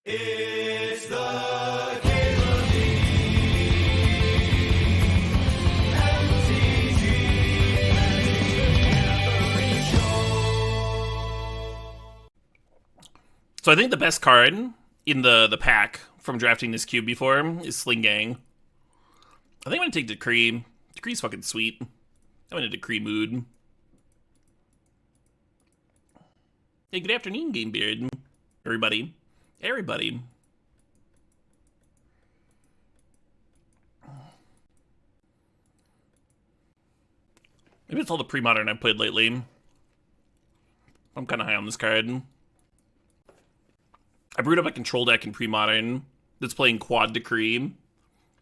It's the Cable So I think the best card in the pack from drafting this cube before is Sling Gang. I think I'm going to take Decree. Decree's fucking sweet. I'm in a Decree mood. Hey, good afternoon, Gamebeard. Everybody. Everybody. Maybe it's all the pre-modern I've played lately. I'm kind of high on this card. I brewed up a control deck in pre-modern that's playing quad Decree,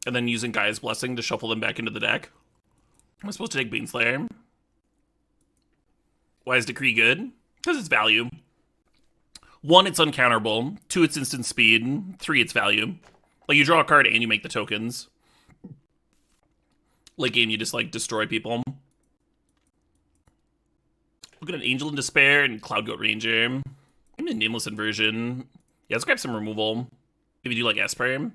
and then using Gaia's Blessing to shuffle them back into the deck. I'm supposed to take Baneslayer. Why is Decree good? Because it's value. 1, it's uncounterable. 2, it's instant speed. 3, it's value. Like, you draw a card and you make the tokens. Late game, you just, like, destroy people. Look at an Angel in Despair and Cloud Goat Ranger. Maybe a Nameless Inversion. Yeah, let's grab some removal. Maybe do, like, Esper.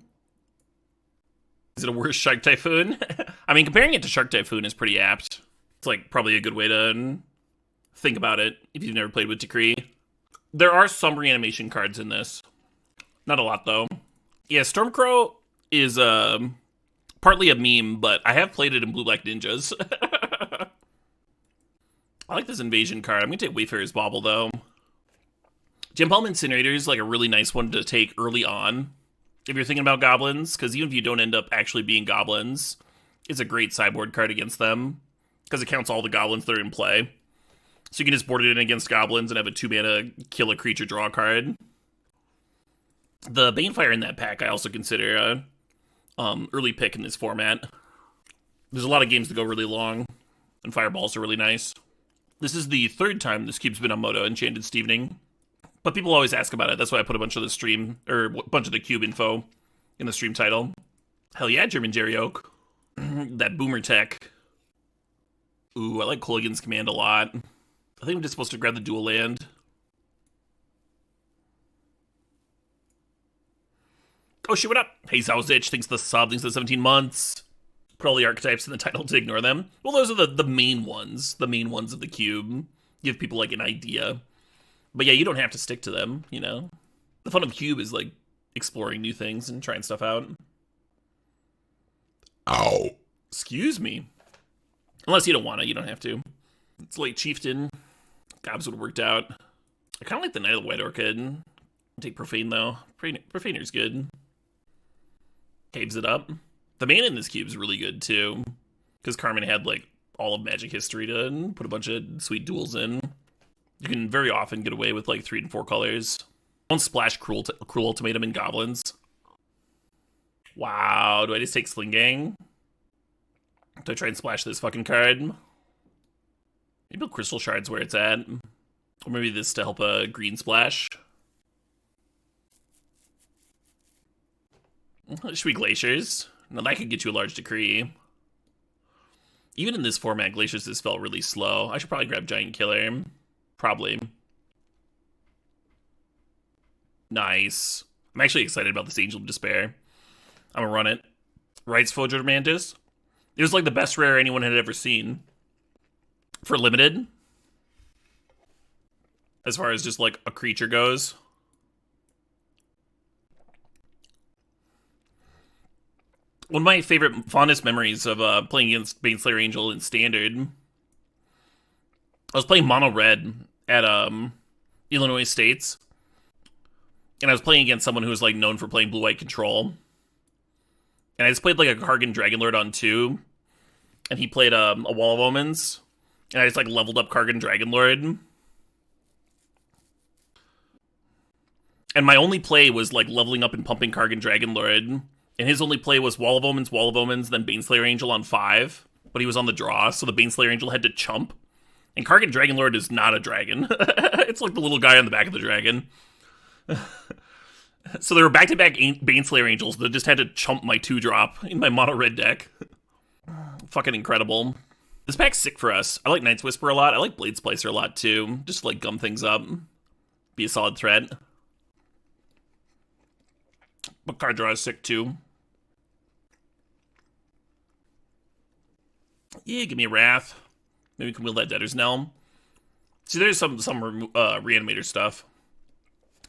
Is it a worse Shark Typhoon? I mean, comparing it to Shark Typhoon is pretty apt. It's, like, probably a good way to think about it if you've never played with Decree. There are some reanimation cards in this. Not a lot, though. Yeah, Stormcrow is partly a meme, but I have played it in Blue Black Ninjas. I like this invasion card. I'm going to take Wayfarer's Bauble, though. Gem Palm Incinerator is like a really nice one to take early on if you're thinking about goblins, because even if you don't end up actually being goblins, it's a great sideboard card against them, because it counts all the goblins that are in play. So you can just board it in against goblins and have a 2-mana kill a creature draw card. The Banefire in that pack I also consider a early pick in this format. There's a lot of games that go really long, and fireballs are really nice. This is the 3rd time this cube's been on Moto Enchanted Stevening, but people always ask about it. That's why I put a bunch of the stream, or a bunch of the cube info in the stream title. Hell yeah, German Jerry Oak. That Boomer Tech. Ooh, I like Kolaghan's Command a lot. I think I'm just supposed to grab the dual land. Oh shit, what up? Hey, Zowzich, thanks for the sub, thanks for the 17 months. Put all the archetypes in the title to ignore them. Well, those are the main ones. The main ones of the cube. Give people, like, an idea. But yeah, you don't have to stick to them, you know? The fun of cube is, like, exploring new things and trying stuff out. Ow. Excuse me. Unless you don't want to, you don't have to. It's late Chieftain. Gobs would have worked out. I kind of like the Knight of the White Orchid. I'll take Profane, though. Profaner's good. Caves it up. The mana in this cube is really good, too. Because Carmen had, like, all of Magic history to put a bunch of sweet duels in. You can very often get away with, like, 3 and 4 colors. Don't splash Cruel Ultimatum in Goblins. Wow, do I just take Sling Gang? Do I try and splash this fucking card? Maybe Crystal Shard's where it's at. Or maybe this to help a green splash. Should we Glaciers? Now that could get you a large Decree. Even in this format, Glaciers just felt really slow. I should probably grab Giant Killer. Probably. Nice. I'm actually excited about this Angel of Despair. I'm gonna run it. Rights Fojo Mantis. It was like the best rare anyone had ever seen. For limited. As far as just like a creature goes. One of my favorite, fondest memories of playing against Baneslayer Angel in Standard. I was playing Mono Red at Illinois States. And I was playing against someone who was like known for playing Blue-White Control. And I just played like a Kargan Dragonlord on 2. And he played a Wall of Omens. And I just like leveled up Kargan Dragonlord. And my only play was like leveling up and pumping Kargan Dragonlord. And his only play was Wall of Omens, then Baneslayer Angel on 5. But he was on the draw, so the Baneslayer Angel had to chump. And Kargan Dragonlord is not a dragon. It's like the little guy on the back of the dragon. So there were back-to-back Baneslayer Angels that just had to chump my 2-drop in my mono red deck. Fucking incredible. This pack's sick for us. I like Night's Whisper a lot. I like Blade Splicer a lot, too. Just to, like, gum things up. Be a solid threat. But card draw is sick too. Yeah, give me a Wrath. Maybe we can wield that Debtor's Knell. See, there's some reanimator stuff.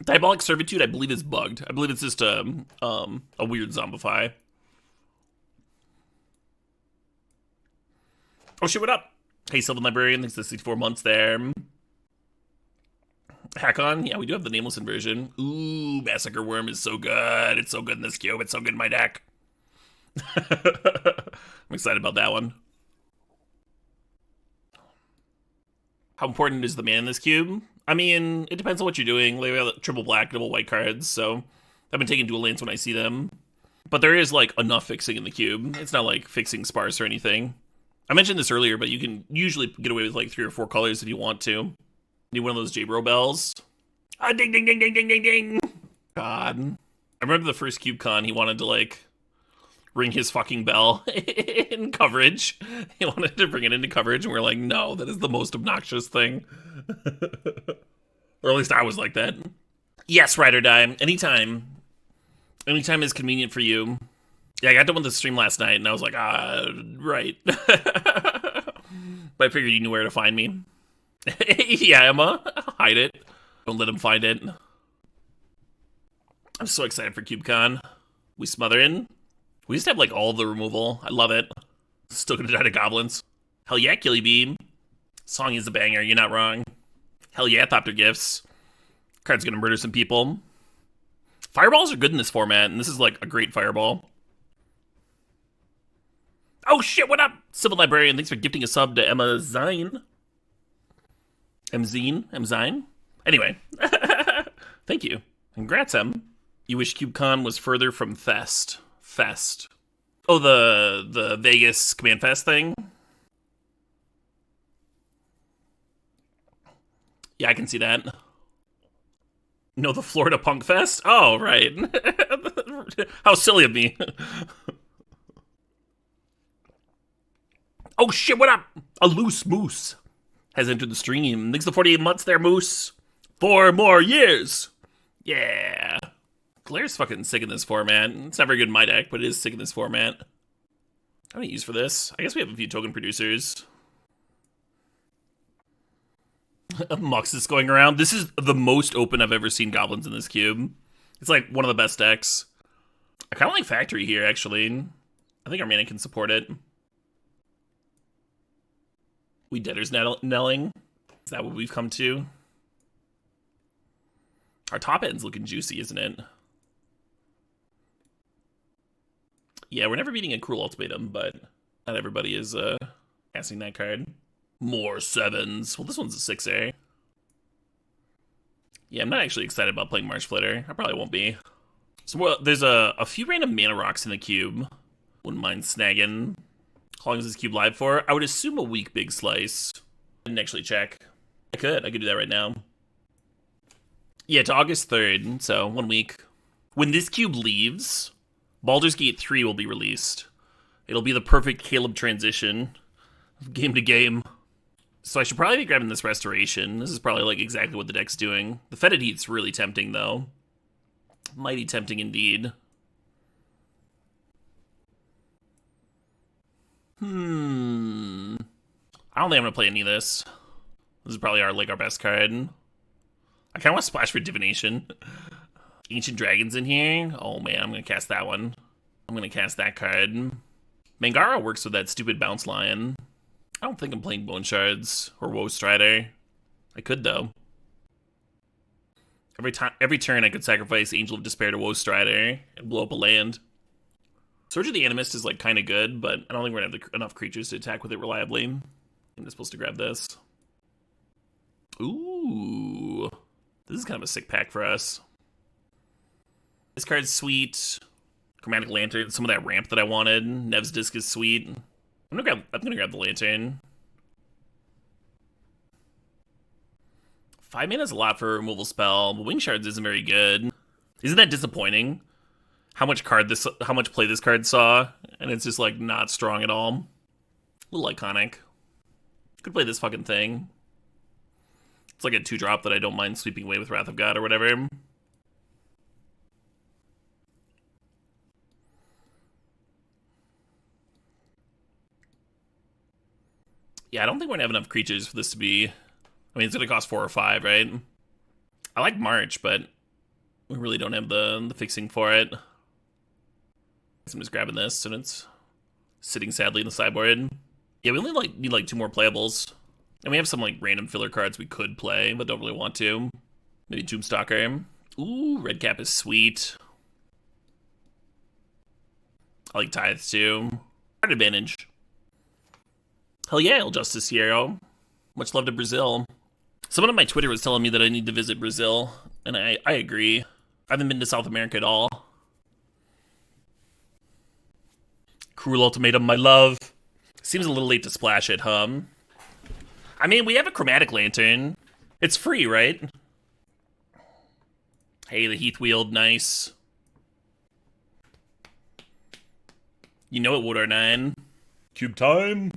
Diabolic Servitude, I believe, is bugged. I believe it's just a weird zombify. Oh shit, what up? Hey, Sylvan Librarian, thanks for 64 months there. Hack-On, yeah, we do have the Nameless inversion. Ooh, Massacre Worm is so good. It's so good in this cube. It's so good in my deck. I'm excited about that one. How important is the mana in this cube? I mean, it depends on what you're doing. Like, we have triple black, double white cards, so I've been taking dual lands when I see them. But there is, like, enough fixing in the cube. It's not, like, fixing sparse or anything. I mentioned this earlier, but you can usually get away with, like, 3 or 4 colors if you want to. Need one of those J-Bro bells. Ah, ding, ding, ding, ding, ding, ding, ding. God. I remember the first CubeCon, he wanted to, like, ring his fucking bell in coverage. He wanted to bring it into coverage, and we're like, no, that is the most obnoxious thing. Or at least I was like that. Yes, Ride or Die. Anytime. Anytime is convenient for you. Yeah, I got done with the stream last night, and I was like, right. But I figured you knew where to find me. Yeah, Emma. Hide it. Don't let him find it. I'm so excited for CubeCon. We smother in. We just have, like, all the removal. I love it. Still gonna die to goblins. Hell yeah, Killy Beam. Song is a banger, you're not wrong. Hell yeah, Thopter Gifts. Card's gonna murder some people. Fireballs are good in this format, and this is, like, a great fireball. Oh shit, what up? Civil Librarian, thanks for gifting a sub to Emma Zine. M-Zine? Anyway. Thank you. Congrats, Em. You wish CubeCon was further from Fest. Oh, the Vegas Command Fest thing? Yeah, I can see that. No, the Florida Punk Fest? Oh, right. How silly of me. Oh shit, what up? A loose moose has entered the stream. Thanks to 48 months there, Moose. 4 more years. Yeah. Glaire's fucking sick in this format. It's not very good in my deck, but it is sick in this format. What do I use for this? I guess we have a few token producers. Mux is going around. This is the most open I've ever seen goblins in this cube. It's like one of the best decks. I kind of like Factory here, actually. I think our mana can support it. We Debtor's Knelling. Is that what we've come to? Our top end's looking juicy, isn't it? Yeah, we're never beating a Cruel Ultimatum, but not everybody is casting that card. More 7s. Well, this one's a 6A. Yeah, I'm not actually excited about playing Marsh Flitter. I probably won't be. So well, there's a few random mana rocks in the cube. Wouldn't mind snagging. How long is this cube live for? I would assume a week, Big Slice. I didn't actually check. I could do that right now. Yeah, to August 3rd, so 1 week. When this cube leaves, Baldur's Gate 3 will be released. It'll be the perfect Caleb transition, game to game. So I should probably be grabbing this Restoration. This is probably like exactly what the deck's doing. The Fetid Heat's really tempting, though. Mighty tempting indeed. I don't think I'm gonna play any of this. This is probably our best card. I kind of want to splash for Divination. Ancient Dragons in here. Oh man, I'm gonna cast that one. I'm gonna cast that card. Mangara works with that stupid Bounce Lion. I don't think I'm playing Bone Shards or Woe Strider. I could though. Every turn I could sacrifice Angel of Despair to Woe Strider and blow up a land. Surge of the Animist is like kind of good, but I don't think we're gonna have enough creatures to attack with it reliably. I'm just supposed to grab this. Ooh, this is kind of a sick pack for us. This card's sweet. Chromatic Lantern, some of that ramp that I wanted. Nev's Disc is sweet. I'm gonna grab the Lantern. 5 mana is a lot for a removal spell, but Wing Shards isn't very good. Isn't that disappointing? How much play this card saw, and it's just like not strong at all. A little iconic. Could play this fucking thing. It's like a 2-drop that I don't mind sweeping away with Wrath of God or whatever. Yeah, I don't think we're gonna have enough creatures for this to be... I mean, it's gonna cost 4 or 5, right? I like March, but we really don't have the fixing for it. So I'm just grabbing this, and it's sitting sadly in the sideboard. Yeah, we only need like 2 more playables. And we have some like random filler cards we could play, but don't really want to. Maybe Tombstalker. Ooh, red cap is sweet. I like Tithe too. Card advantage. Hell yeah, El Justiciero. Much love to Brazil. Someone on my Twitter was telling me that I need to visit Brazil, and I agree. I haven't been to South America at all. Cruel Ultimatum, my love. Seems a little late to splash it, huh? I mean, we have a Chromatic Lantern. It's free, right? Hey, the Heathweald, nice. You know it would, R9. Cube time.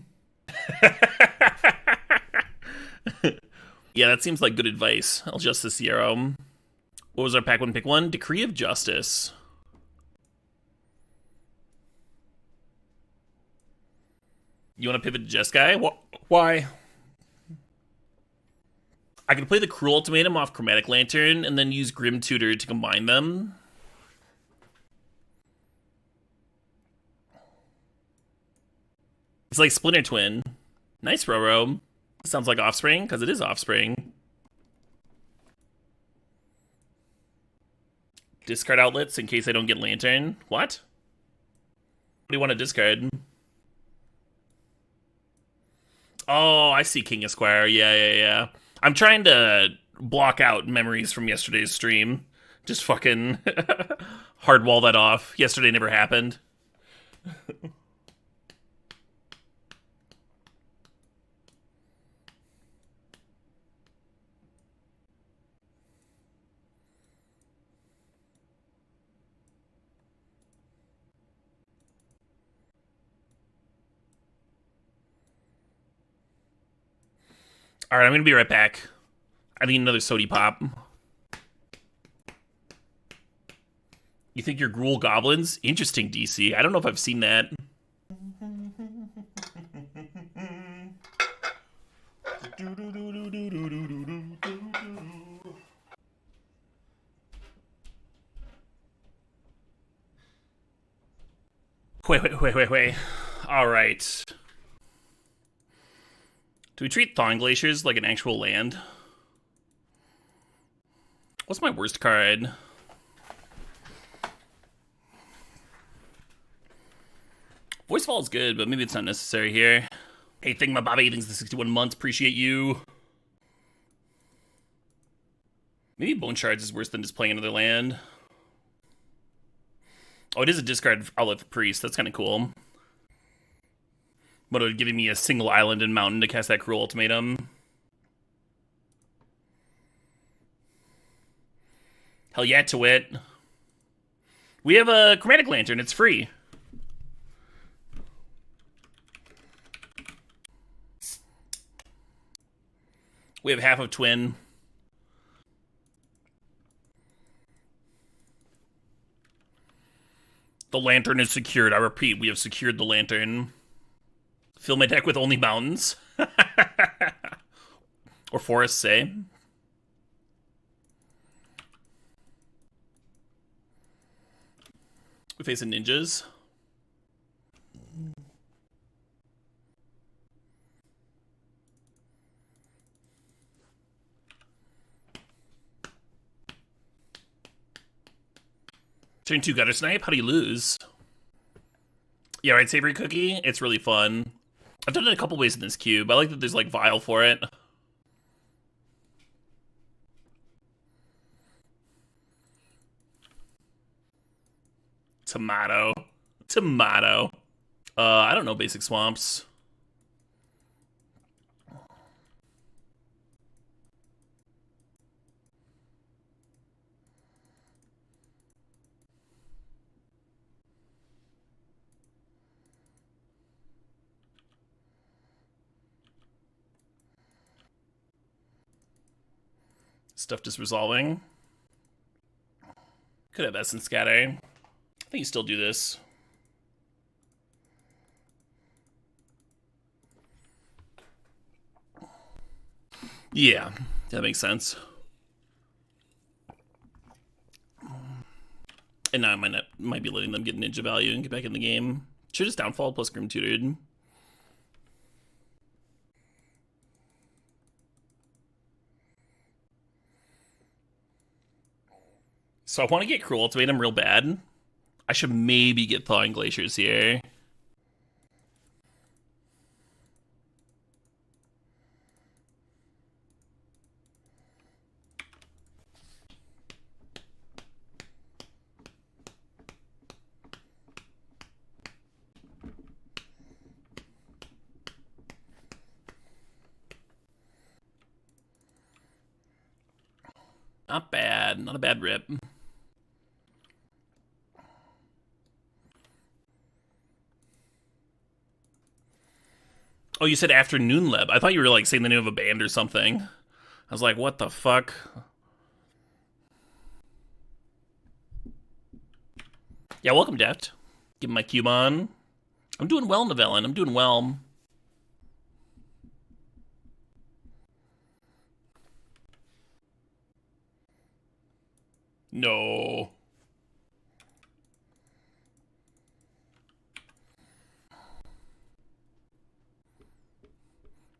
Yeah, that seems like good advice. El Justiciero. What was our pack 1 pick 1? Decree of Justice. You want to pivot to Jeskai? Why? I can play the Cruel Ultimatum off Chromatic Lantern and then use Grim Tutor to combine them. It's like Splinter Twin. Nice, Roro. Sounds like Offspring, because it is Offspring. Discard outlets in case I don't get Lantern. What? What do you want to discard? Oh, I see King Esquire. Yeah. I'm trying to block out memories from yesterday's stream. Just fucking hardwall that off. Yesterday never happened. All right, I'm gonna be right back. I need another sody pop. You think you're Gruul Goblins? Interesting, DC. I don't know if I've seen that. Wait. All right. Do we treat Thawing Glaciers like an actual land? What's my worst card? Voicefall is good, but maybe it's not necessary here. Hey, Thingamabobby, thanks for the 61 months. Appreciate you. Maybe Bone Shards is worse than just playing another land. Oh, it is a discard outlet for Priest. That's kind of cool. But it would give me a single island and mountain to cast that Cruel Ultimatum. Hell yeah, to it. We have a Chromatic Lantern. It's free. We have half of Twin. The Lantern is secured. I repeat, we have secured the Lantern. Fill my deck with only mountains. Or forests, say. We face the ninjas. Turn 2 Gutter Snipe? How do you lose? Yeah, right, Savory Cookie? It's really fun. I've done it a couple ways in this cube. I like that there's like Vial for it. Tomato. I don't know basic swamps. Stuff just resolving. Could have Essence Scatter. I think you still do this. Yeah, that makes sense. And now I might be letting them get ninja value and get back in the game. Should just downfall plus Grim Tutored. So I want to get Cruel Ultimatum real bad. I should maybe get Thawing Glaciers here. Not bad. Not a bad rip. Oh, you said Afternoon Leb. I thought you were like saying the name of a band or something. I was like, what the fuck? Yeah, welcome, Deft. Give my cube on. I'm doing well, Novellin. I'm doing well. No.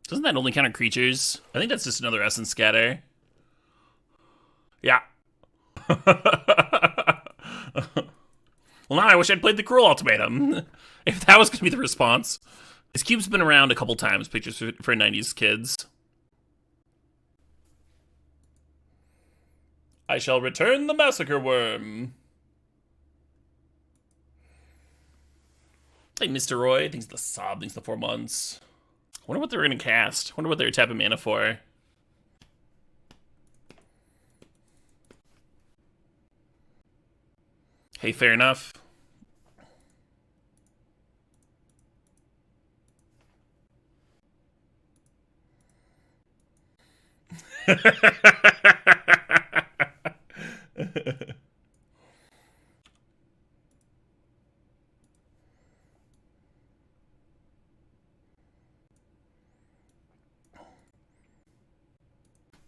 Doesn't that only count on creatures? I think that's just another Essence Scatter. Yeah. Well, now I wish I'd played the Cruel Ultimatum. If that was going to be the response. This cube's been around a couple times, pictures for 90s kids. I shall return the Massacre Worm. Hey, Mr. Roy. Thanks the sob. Thanks the 4 months. I wonder what they were going to cast. I wonder what they were tapping mana for. Hey, fair enough.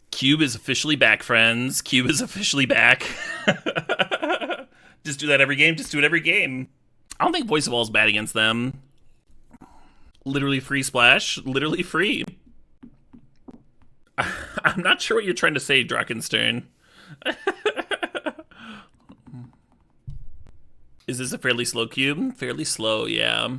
Cube is officially back, friends. Cube is officially back. Just do that every game. Just do it every game. I don't think Voice of All is bad against them. Literally free splash. Literally free. I'm not sure what you're trying to say, Drakenstern. Is this a fairly slow cube? Fairly slow, yeah.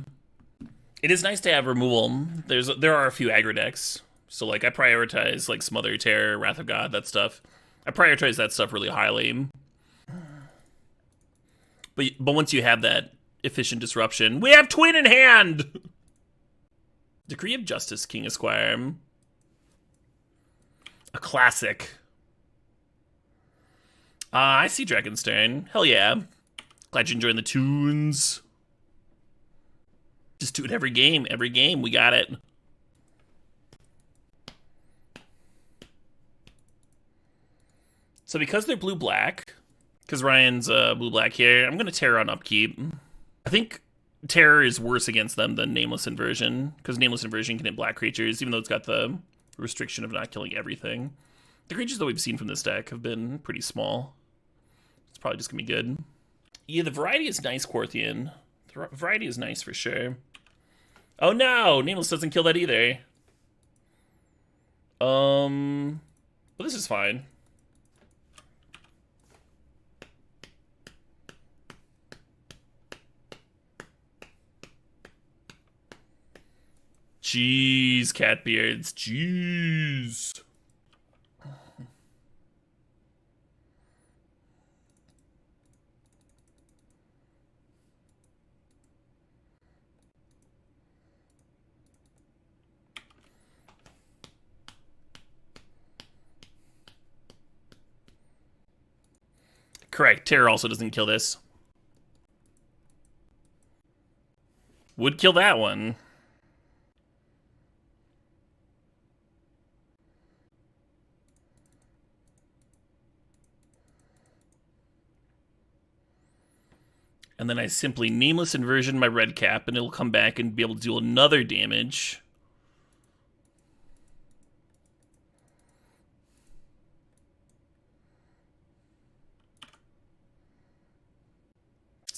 It is nice to have removal. There are a few aggro decks. So, like, I prioritize, like, Smother, Terror, Wrath of God, that stuff. I prioritize that stuff really highly. But once you have that efficient disruption, we have Twin in hand! Decree of Justice, King Esquire. A classic. I see Drakenstern. Hell yeah. Glad you're enjoying the tunes. Just do it every game. Every game, we got it. So because they're blue-black, because Ryan's blue-black here, I'm going to Terror on upkeep. I think Terror is worse against them than Nameless Inversion, because Nameless Inversion can hit black creatures, even though it's got the restriction of not killing everything. The creatures that we've seen from this deck have been pretty small. It's probably just going to be good. Yeah, the variety is nice, Quarthian. The variety is nice for sure. Oh no! Nameless doesn't kill that either. But this is fine. Jeez, Catbeards. Jeez. Correct. Terror also doesn't kill this. Would kill that one. And then I simply Nameless Inversion my red cap, and it'll come back and be able to deal another damage.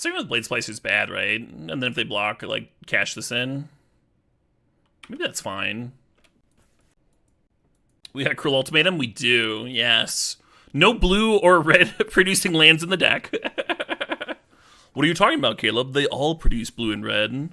Same with Blade Splicer's bad, right? And then if they block, like, cash this in. Maybe that's fine. We got a Cruel Ultimatum? We do, yes. No blue or red producing lands in the deck. What are you talking about, Caleb? They all produce blue and red.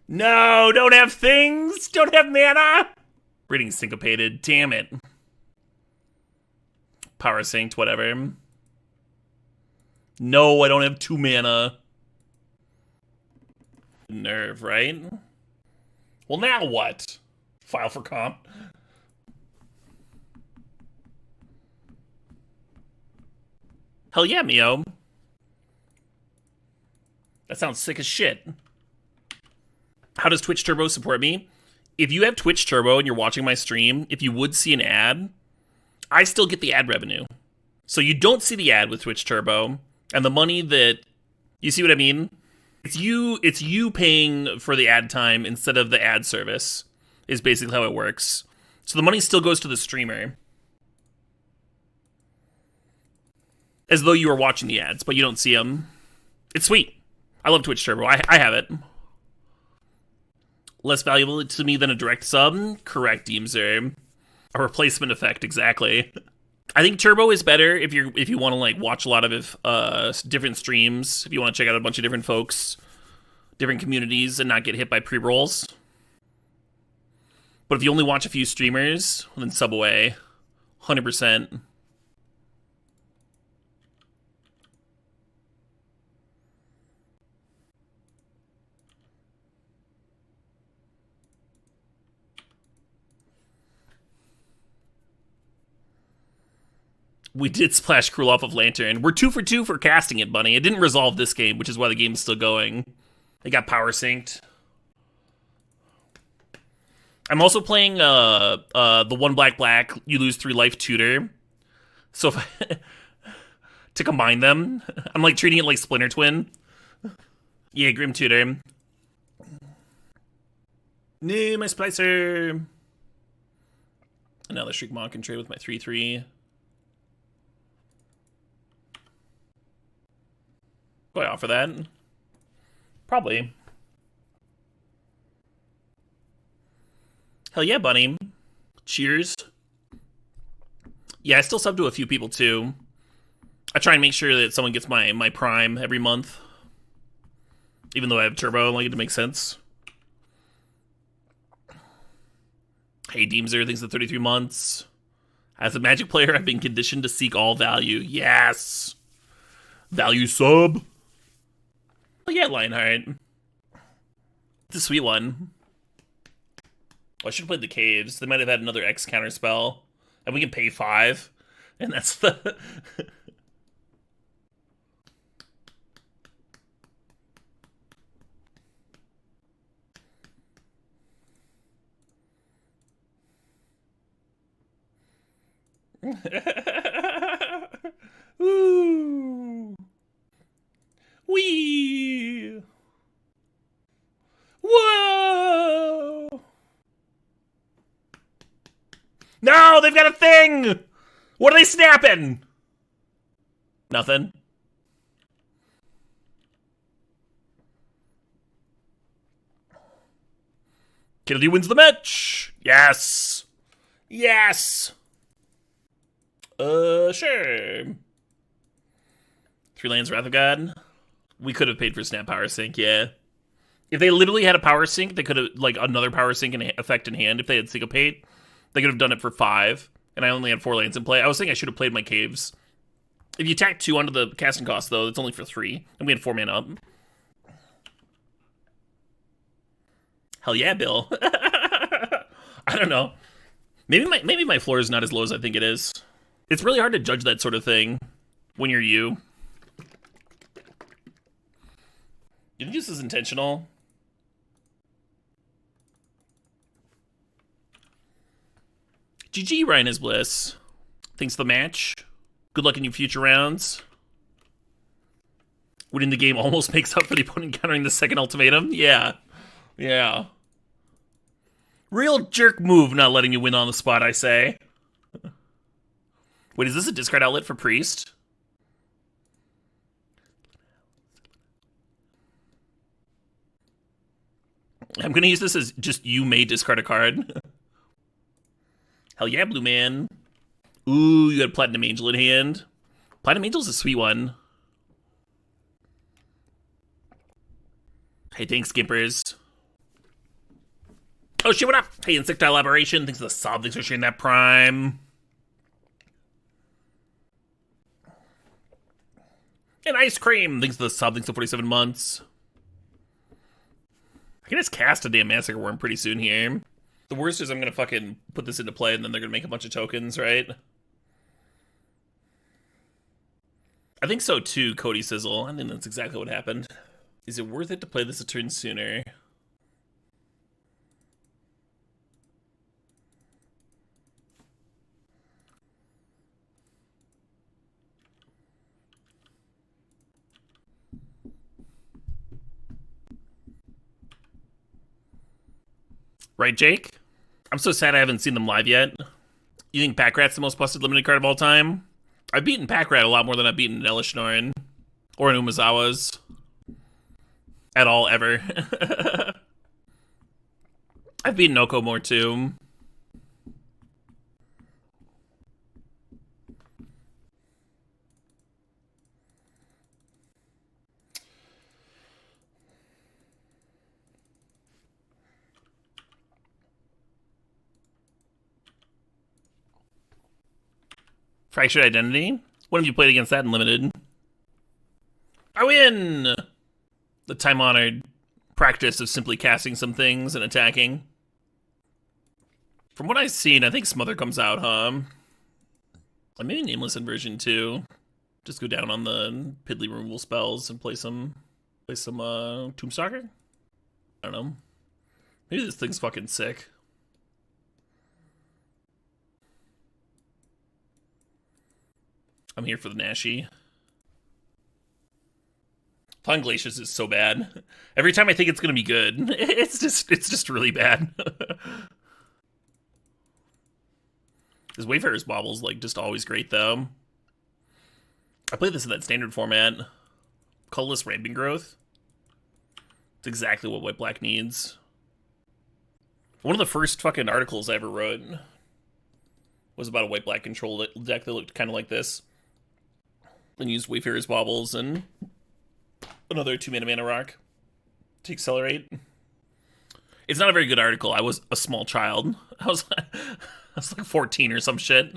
No, don't have things. Don't have mana. Reading syncopated. Damn it. Power synced, whatever. No, I don't have 2 mana. Nerve, right? Well, now what? File for comp. Hell yeah, Mio. That sounds sick as shit. How does Twitch Turbo support me? If you have Twitch Turbo and you're watching my stream, if you would see an ad, I still get the ad revenue. So you don't see the ad with Twitch Turbo, and the money that... You see what I mean? It's you paying for the ad time instead of the ad service, is basically how it works. So the money still goes to the streamer. As though you were watching the ads, but you don't see them. It's sweet. I love Twitch Turbo. I have it. Less valuable to me than a direct sub? Correct, Deemser. A replacement effect, exactly. I think Turbo is better if you want to like watch a lot of different streams, if you want to check out a bunch of different folks, different communities, and not get hit by pre-rolls. But if you only watch a few streamers, then sub away. 100%. We did splash Cruel off of Lantern. We're 2 for 2 for casting it, Bunny. It didn't resolve this game, which is why the game's still going. It got power synced. I'm also playing the 1 black, you lose 3 life tutor. So if I, to combine them, I'm like treating it like Splinter Twin. Yeah, Grim Tutor. No, my Splicer. Another Shriek Monk can trade with my 3/3. Do I offer that? Probably. Hell yeah, Bunny. Cheers. Yeah, I still sub to a few people, too. I try and make sure that someone gets my Prime every month. Even though I have Turbo, I like it to make sense. Hey, Deemser, thanks for 33 months. As a Magic player, I've been conditioned to seek all value. Yes! Value sub. Oh yeah, Lionheart. It's a sweet one. Oh, I should have played the Caves. They might have had another X counter spell. And we can pay 5. And that's the... Ooh. Wee. Whoa. No, they've got a thing. What are they snapping? Nothing. Kennedy wins the match. Yes. Yes. Sure. 3 lands, Wrath of God. We could have paid for Snap Power Sync, yeah. If they literally had a Power Sync, they could have, like, another Power Sync and effect in hand. If they had Syncopate, they could have done it for 5. And I only had 4 lands in play. I was thinking I should have played my Caves. If you tack 2 onto the casting cost, though, it's only for 3. And we had 4 mana up. Hell yeah, Bill. I don't know. Maybe my floor is not as low as I think it is. It's really hard to judge that sort of thing when you're you. You think this is intentional? GG, Ryan is Bliss. Thanks for the match. Good luck in your future rounds. Winning the game almost makes up for the opponent countering the second ultimatum. Yeah. Yeah. Real jerk move not letting you win on the spot, I say. Wait, is this a discard outlet for Priest? I'm gonna use this as just you may discard a card. Hell yeah, blue man. Ooh, you got Platinum Angel in hand. Platinum Angel's a sweet one. Hey, thanks, Skimpers. Oh shit, what up? Hey, Insectile Aberration. Thanks for the sub. Thanks for sharing that prime. And Ice Cream. Thanks for the sub. Thanks for 47 months. I can just cast a damn Massacre Worm pretty soon here. The worst is I'm gonna fucking put this into play and then they're gonna make a bunch of tokens, right? I think so too, Cody Sizzle. I think that's exactly what happened. Is it worth it to play this a turn sooner? Right, Jake? I'm so sad I haven't seen them live yet. You think Packrat's the most busted limited card of all time? I've beaten Packrat a lot more than I've beaten Elishnorin. Or an Umazawa's. At all, ever. I've beaten Oko more, too. Fractured Identity? When have you played against that in Limited? I win! The time-honored practice of simply casting some things and attacking. From what I've seen, I think Smother comes out, huh? I maybe Nameless Inversion too. Just go down on the piddly removal spells and play some Tombstalker? I don't know. Maybe this thing's fucking sick. I'm here for the Nashi. Flying Glaciers is so bad. Every time I think it's gonna be good, it's just really bad. This Wayfarer's Bobble's like just always great though. I played this in that standard format. Colorless Ramping Growth. It's exactly what White Black needs. One of the first fucking articles I ever wrote was about a White Black control deck that looked kind of like this. And used Wayfarer's Baubles and another 2-mana rock to accelerate. It's not a very good article. I was a small child. I was like 14 or some shit.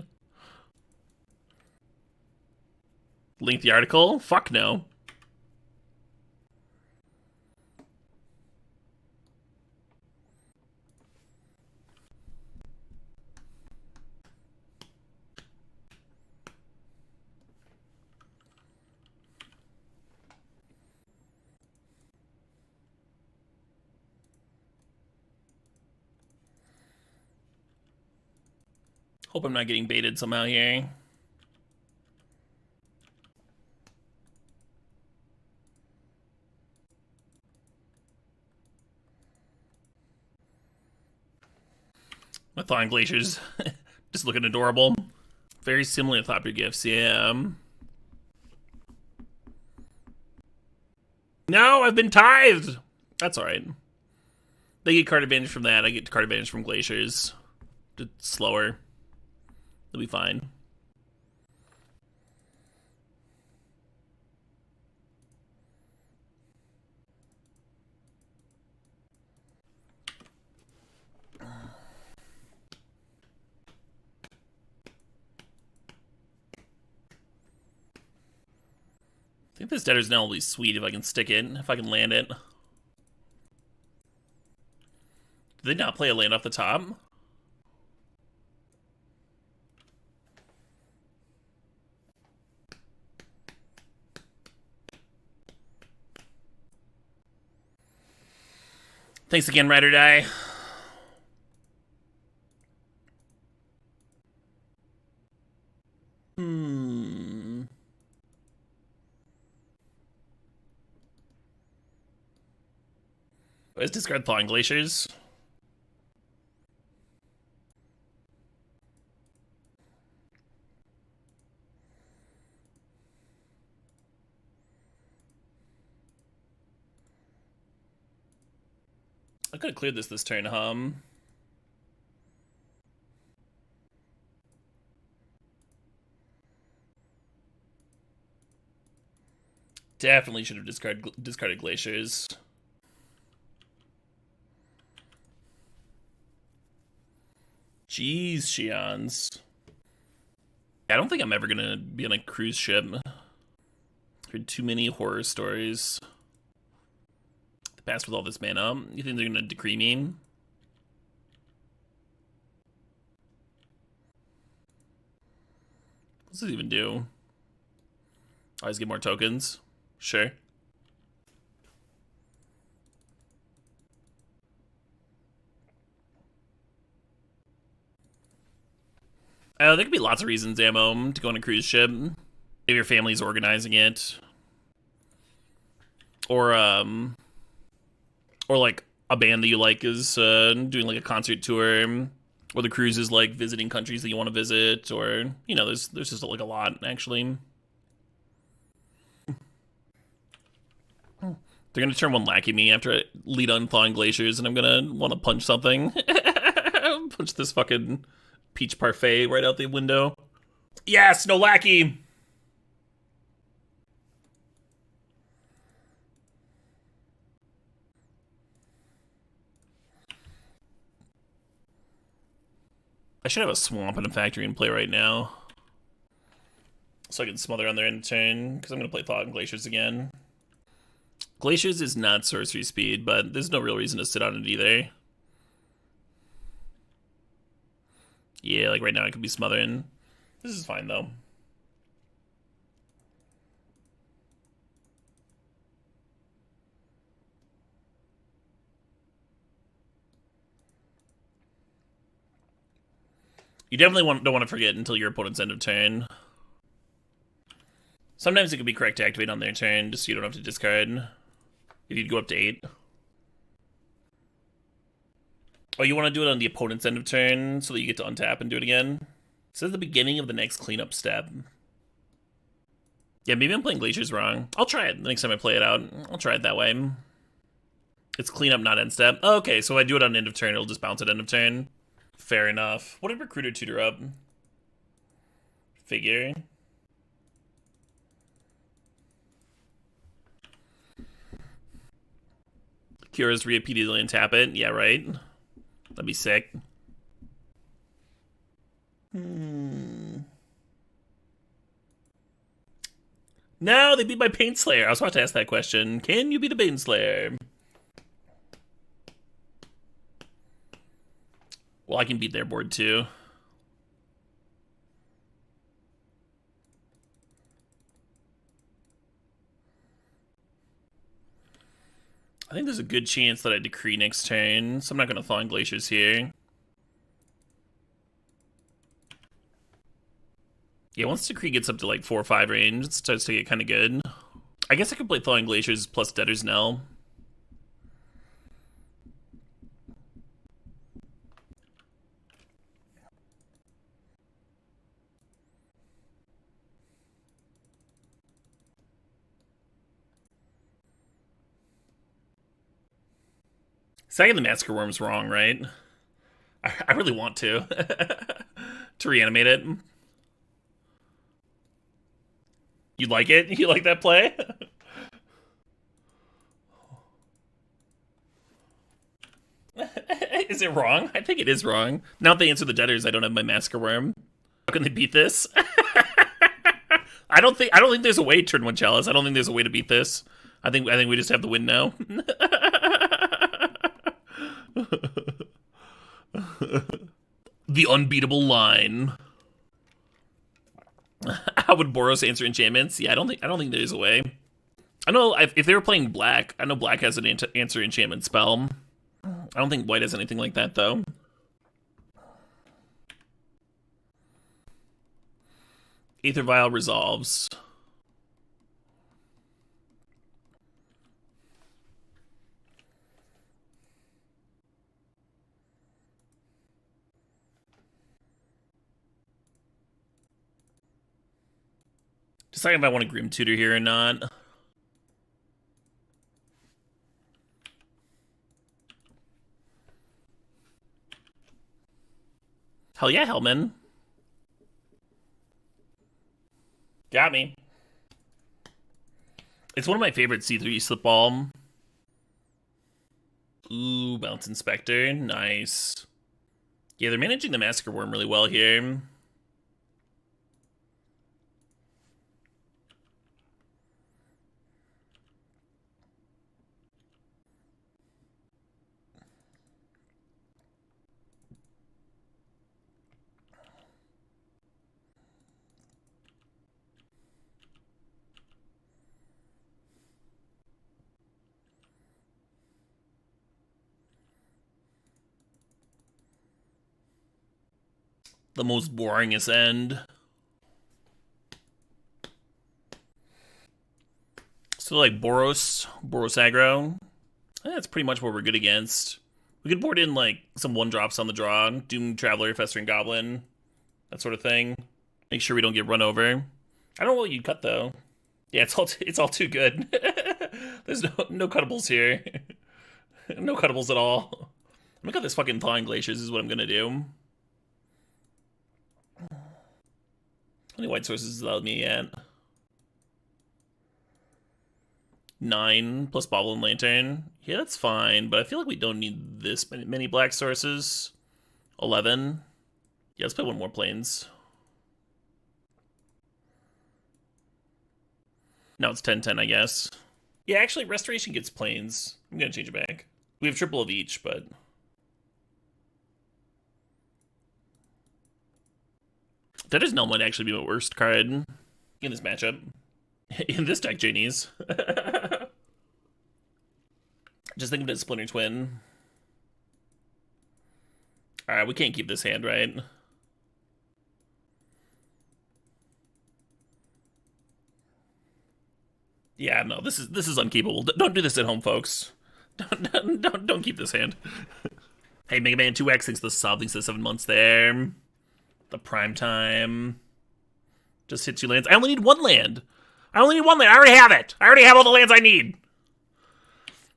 Lengthy article? Fuck no. Hope I'm not getting baited somehow here. My Thawing Glaciers just looking adorable. Very similar to Thopter Gifts, yeah. No, I've been tithed! That's alright. They get card advantage from that, I get card advantage from Glaciers. Just slower. It'll be fine. I think this Debtor's Knell will be sweet if I can stick it, if I can land it. Did they not play a land off the top? Thanks again, Ride or Die. Let's discard Thawing Glaciers. I could have cleared this turn, Definitely should have discarded Glaciers. Jeez, Shions. I don't think I'm ever gonna be on a cruise ship. Heard too many horror stories. The past with all this mana. You think they're gonna decree me? What's this even do? Always get more tokens? Sure. There could be lots of reasons, Ammo, to go on a cruise ship. If your family's organizing it. Or like a band that you like is doing like a concert tour. Or the cruise is like visiting countries that you want to visit. Or, you know, there's just like a lot, actually. They're gonna turn one lackey me after I lead on Thawing Glaciers, and I'm gonna want to punch something. Punch this fucking peach parfait right out the window. Yes, no lackey! I should have a swamp and a factory in play right now. So I can smother on their end turn, because I'm gonna play Thawing Glaciers again. Glaciers is not sorcery speed, but there's no real reason to sit on it either. Yeah, like right now I could be smothering. This is fine though. You definitely don't want to forget until your opponent's end of turn. Sometimes it could be correct to activate on their turn, just so you don't have to discard. If you'd go up to 8. Oh, you want to do it on the opponent's end of turn, so that you get to untap and do it again? It says the beginning of the next cleanup step. Yeah, maybe I'm playing Glaciers wrong. I'll try it the next time I play it out. I'll try it that way. It's cleanup, not end step. Oh, okay, so if I do it on end of turn, it'll just bounce at end of turn. Fair enough. What did Recruiter tutor up? Figure. Cures repeatedly and tap it. Yeah, right. That'd be sick. No, they beat my Paint Slayer. I was about to ask that question. Can you beat a Paint Slayer? Well, I can beat their board too. I think there's a good chance that I decree next turn, so I'm not going to Thawing Glaciers here. Yeah, once Decree gets up to like 4 or 5 range, it starts to get kind of good. I guess I could play Thawing Glaciers plus Debtor's Knell. Second, the Massacre Worm's wrong, right? I really want to. To reanimate it. You like it? You like that play? Is it wrong? I think it is wrong. Now that they answer the debtors, I don't have my Massacre Worm. How can they beat this? I don't think there's a way, turn 1 Chalice. I don't think there's a way to beat this. I think we just have the win now. The unbeatable line. How would Boros answer enchantments? Yeah, I don't think there's a way. I know if they were playing black, I know black has an answer enchantment spell. I don't think white has anything like that though. Aether Vial resolves. Deciding if I want a Grim Tutor here or not. Hell yeah, Hellman. Got me. It's one of my favorite C3 Slipball. Ooh, Bounce Inspector. Nice. Yeah, they're managing the Massacre Worm really well here. The most boringest end. So like Boros aggro. That's pretty much what we're good against. We could board in like some 1-drops on the draw. Doom Traveler, Festering Goblin. That sort of thing. Make sure we don't get run over. I don't know what you'd cut though. Yeah, it's all too good. There's no cuttables here. No cuttables at all. I'm gonna cut this fucking Thawing Glaciers is what I'm gonna do. How many white sources allowed me yet? 9 plus Bobble and Lantern. Yeah, that's fine, but I feel like we don't need this many black sources. 11. Yeah, let's play one more Plains. No, it's 10-10, I guess. Yeah, actually, Restoration gets Plains. I'm gonna change it back. We have triple of each, but... Debtor's Knell might actually be my worst card in this matchup. In this deck, Janies. Just think of it as Splinter Twin. Alright, we can't keep this hand, right? Yeah, no, this is unkeepable. Don't do this at home, folks. Don't keep this hand. Hey, Mega Man 2X, thanks for the sub, thanks for the 7 months there. The prime time. Just hit 2 lands. I only need 1 land. I already have it. I already have all the lands I need.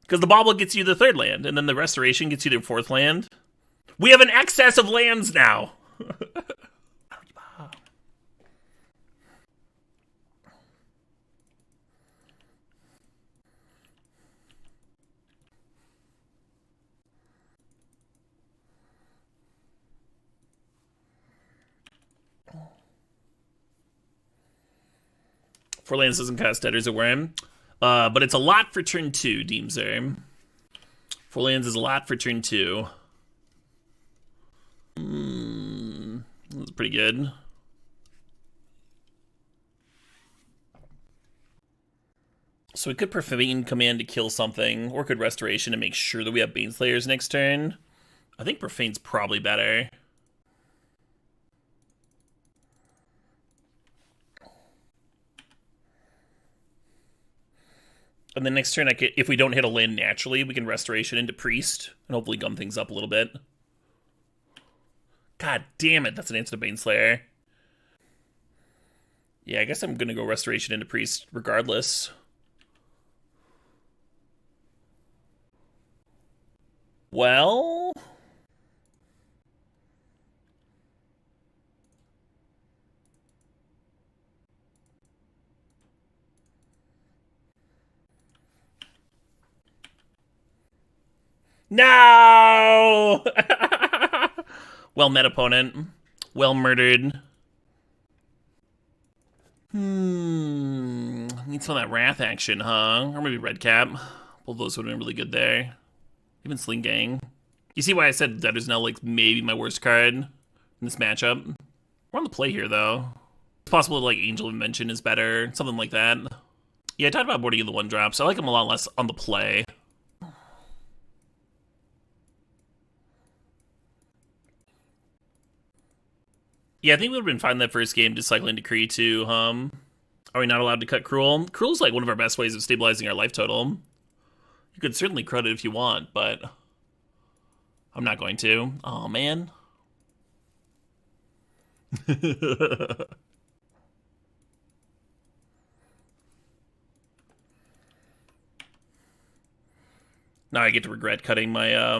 Because the Bobble gets you the 3rd land, and then the Restoration gets you the 4th land. We have an excess of lands now. Four lands doesn't cast Debtors at Worm. But it's a lot for turn 2, Deemser. 4 lands is a lot for turn 2. That's pretty good. So we could Profane Command to kill something, or could Restoration to make sure that we have Baneslayers next turn. I think Profane's probably better. And then next turn, if we don't hit a land naturally, we can Restoration into Priest and hopefully gum things up a little bit. God damn it, that's an answer to Baneslayer. Yeah, I guess I'm gonna go Restoration into Priest regardless. Well... No! Well met, opponent. Well murdered. Need some of that Wrath action, huh? Or maybe Red Cap. Both of those would have been really good there. Even Sling Gang. You see why I said Debtors Knell, like, maybe my worst card in this matchup? We're on the play here, though. It's possible that, like, Angel of Invention is better. Something like that. Yeah, I talked about boarding in the 1-drops. I like them a lot less on the play. Yeah, I think we would have been fine that first game just cycling Decree too, Are we not allowed to cut Cruel? Cruel's like one of our best ways of stabilizing our life total. You could certainly credit if you want, but I'm not going to. Oh man. Now I get to regret cutting my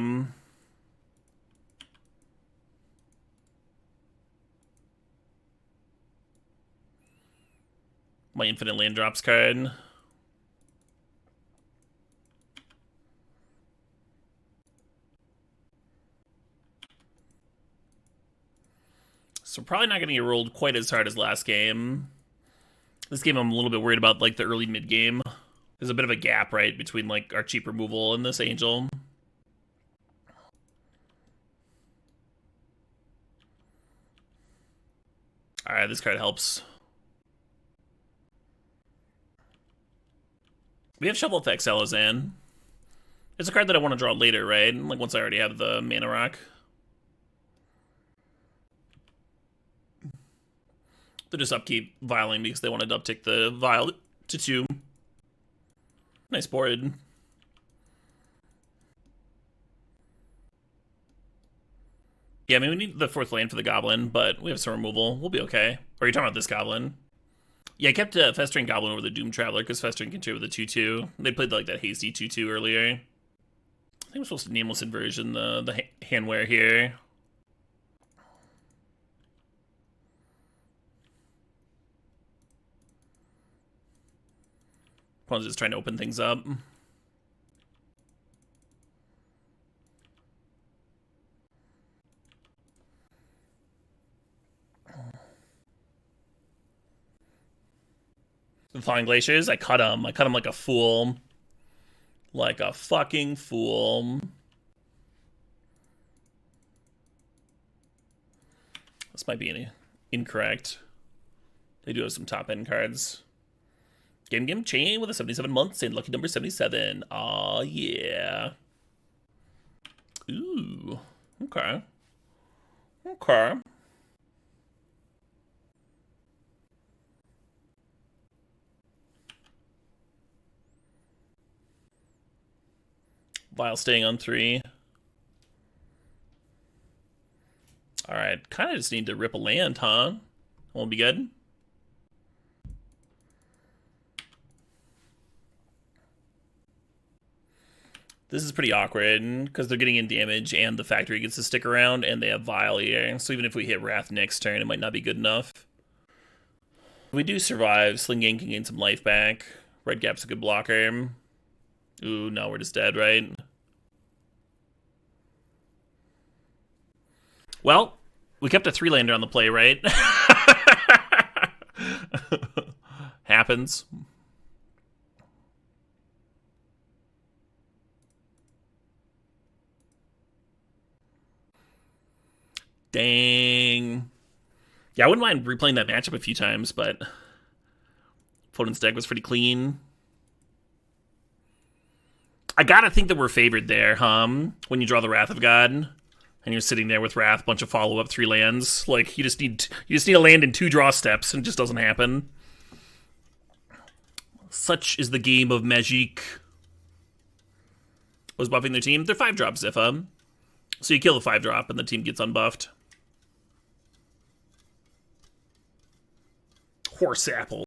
my infinite land drops card. So probably not going to get rolled quite as hard as last game. This game I'm a little bit worried about, like, the early mid-game. There's a bit of a gap, right, between, like, our cheap removal and this Angel. Alright, this card helps. We have Shovel Effect Salazan. It's a card that I want to draw later, right? Like, once I already have the Mana Rock. They're just upkeep vialing because they wanted to uptick the vial to 2. Nice board. Yeah, I mean, we need the 4th land for the Goblin, but we have some removal. We'll be okay. Or are you talking about this Goblin? Yeah, I kept Festering Goblin over the Doom Traveler because Festering can trade with a 2-2. They played like that hasty 2-2 earlier. I think we're supposed to Nameless Inversion the handware here. Opponent's just trying to open things up. The Thawing Glaciers, I cut him. I cut him like a fool. Like a fucking fool. This might be incorrect. They do have some top end cards. Game Chain with a 77 months and lucky number 77. Aw, yeah. Ooh. Okay. Okay. Vial staying on 3. Alright, kind of just need to rip a land, huh? Won't be good. This is pretty awkward, because they're getting in damage, and the factory gets to stick around, and they have Vial here. So even if we hit Wrath next turn, it might not be good enough. If we do survive, Sling Gang can gain some life back. Red Gap's a good blocker. Ooh, no, we're just dead, right? Well, we kept a 3-lander on the play, right? Happens. Dang. Yeah, I wouldn't mind replaying that matchup a few times, but opponent's deck was pretty clean. I gotta think that we're favored there, when you draw the Wrath of God, and you're sitting there with Wrath, bunch of follow-up 3 lands. Like, you just need a land in 2 draw steps, and it just doesn't happen. Such is the game of Magic. Was buffing their team? They're 5-drop Ziffa. So you kill the 5-drop, and the team gets unbuffed. Horse apple.